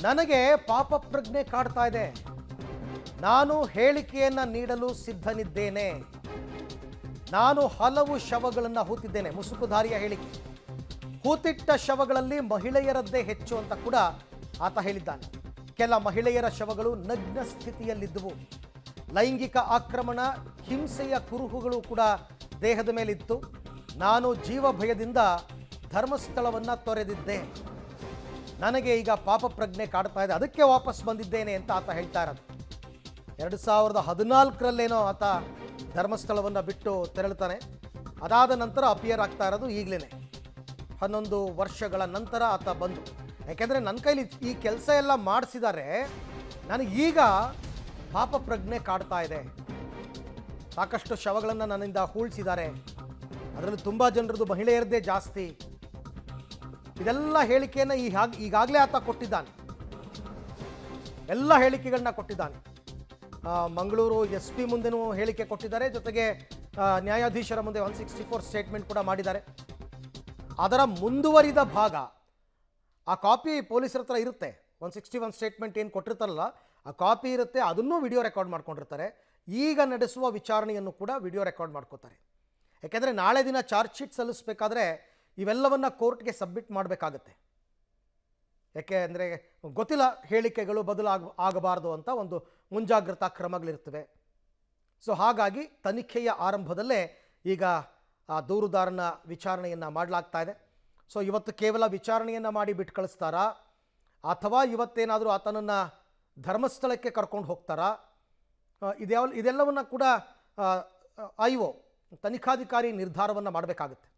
ನನಗೆ ಪಾಪ ಪ್ರಜ್ಞೆ ಕಾಡ್ತಾ ಇದೆ. ನಾನು ಹೇಳಿಕೆಯನ್ನು ನೀಡಲು ಸಿದ್ಧನಿದ್ದೇನೆ. ನಾನು ಹಲವು ಶವಗಳನ್ನು ಹೂತಿದ್ದೇನೆ. ಮುಸುಕುಧಾರಿಯ ಹೇಳಿಕೆ. ಹೂತಿಟ್ಟ ಶವಗಳಲ್ಲಿ ಮಹಿಳೆಯರದ್ದೇ ಹೆಚ್ಚು ಅಂತ ಕೂಡ ಆತ ಹೇಳಿದ್ದಾನೆ. ಕೆಲ ಮಹಿಳೆಯರ ಶವಗಳು ನಗ್ನ ಸ್ಥಿತಿಯಲ್ಲಿದ್ದವು. ಲೈಂಗಿಕ ಆಕ್ರಮಣ, ಹಿಂಸೆಯ ಕುರುಹುಗಳು ಕೂಡ ದೇಹದ ಮೇಲಿತ್ತು. ನಾನು ಜೀವ ಭಯದಿಂದ ಧರ್ಮಸ್ಥಳವನ್ನು ತೊರೆದಿದ್ದೆ. ನನಗೆ ಈಗ ಪಾಪ ಪ್ರಜ್ಞೆ ಕಾಡ್ತಾ ಇದೆ, ಅದಕ್ಕೆ ವಾಪಸ್ ಬಂದಿದ್ದೇನೆ ಅಂತ ಆತ ಹೇಳ್ತಾ ಇರೋದು. 2014ರಲ್ಲೇನೋ ಆತ ಧರ್ಮಸ್ಥಳವನ್ನು ಬಿಟ್ಟು ತೆರಳುತ್ತಾನೆ. ಅದಾದ ನಂತರ ಅಪಿಯರ್ ಆಗ್ತಾ ಇರೋದು ಈಗಲೇ 11 ವರ್ಷಗಳ ನಂತರ ಆತ ಬಂದು. ಯಾಕೆಂದರೆ ನನ್ನ ಕೈಲಿ ಈ ಕೆಲಸ ಎಲ್ಲ ಮಾಡಿಸಿದ್ದಾರೆ, ನನಗೀಗ ಪಾಪ ಪ್ರಜ್ಞೆ ಕಾಡ್ತಾ ಇದೆ. ಸಾಕಷ್ಟು ಶವಗಳನ್ನು ನನ್ನಿಂದ ಹೂಳಿಸಿದ್ದಾರೆ, ಅದರಲ್ಲಿ ತುಂಬ ಜನರದ್ದು ಮಹಿಳೆಯರದ್ದೇ ಜಾಸ್ತಿ. ಇದೆಲ್ಲ ಹೇಳಿಕೆಯನ್ನು ಈಗಾಗಲೇ ಆತ ಕೊಟ್ಟಿದ್ದಾನೆ. ಎಲ್ಲ ಹೇಳಿಕೆಗಳನ್ನ ಕೊಟ್ಟಿದ್ದಾನೆ. ಮಂಗಳೂರು SP ಮುಂದೆನೂ ಹೇಳಿಕೆ ಕೊಟ್ಟಿದ್ದಾರೆ, ಜೊತೆಗೆ ನ್ಯಾಯಾಧೀಶರ ಮುಂದೆ 164 ಸ್ಟೇಟ್ಮೆಂಟ್ ಕೂಡ ಮಾಡಿದ್ದಾರೆ. ಅದರ ಮುಂದುವರಿದ ಭಾಗ ಆ ಕಾಪಿ ಪೊಲೀಸರ ಹತ್ರ ಇರುತ್ತೆ. 161 ಸ್ಟೇಟ್ಮೆಂಟ್ ಏನು ಕೊಟ್ಟಿರ್ತಾರಲ್ಲ, ಆ ಕಾಪಿ ಇರುತ್ತೆ, ಅದನ್ನೂ ವಿಡಿಯೋ ರೆಕಾರ್ಡ್ ಮಾಡ್ಕೊಂಡಿರ್ತಾರೆ. ಈಗ ನಡೆಸುವ ವಿಚಾರಣೆಯನ್ನು ಕೂಡ ವಿಡಿಯೋ ರೆಕಾರ್ಡ್ ಮಾಡ್ಕೋತಾರೆ. ಯಾಕೆಂದರೆ ನಾಳೆ ದಿನ ಚಾರ್ಜ್ ಶೀಟ್ ಸಲ್ಲಿಸಬೇಕಾದ್ರೆ ಇವೆಲ್ಲವನ್ನು ಕೋರ್ಟ್ಗೆ ಸಬ್ಮಿಟ್ ಮಾಡಬೇಕಾಗತ್ತೆ. ಯಾಕೆ ಅಂದರೆ ಗೊತ್ತಿಲ್ಲ, ಹೇಳಿಕೆಗಳು ಆಗಬಾರ್ದು ಅಂತ ಒಂದು ಮುಂಜಾಗ್ರತಾ ಕ್ರಮಗಳಿರ್ತವೆ. ಸೊ ಹಾಗಾಗಿ ತನಿಖೆಯ ಆರಂಭದಲ್ಲೇ ಈಗ ಆ ದೂರುದಾರನ ವಿಚಾರಣೆಯನ್ನು ಮಾಡಲಾಗ್ತಾ ಇದೆ. ಸೊ ಇವತ್ತು ಕೇವಲ ವಿಚಾರಣೆಯನ್ನು ಮಾಡಿ ಬಿಟ್ಟು ಕಳಿಸ್ತಾರಾ, ಅಥವಾ ಇವತ್ತೇನಾದರೂ ಆತನನ್ನು ಧರ್ಮಸ್ಥಳಕ್ಕೆ ಕರ್ಕೊಂಡು ಹೋಗ್ತಾರಾ, ಇದೆಲ್ಲವನ್ನು ಕೂಡ IO ತನಿಖಾಧಿಕಾರಿ ನಿರ್ಧಾರವನ್ನು ಮಾಡಬೇಕಾಗುತ್ತೆ.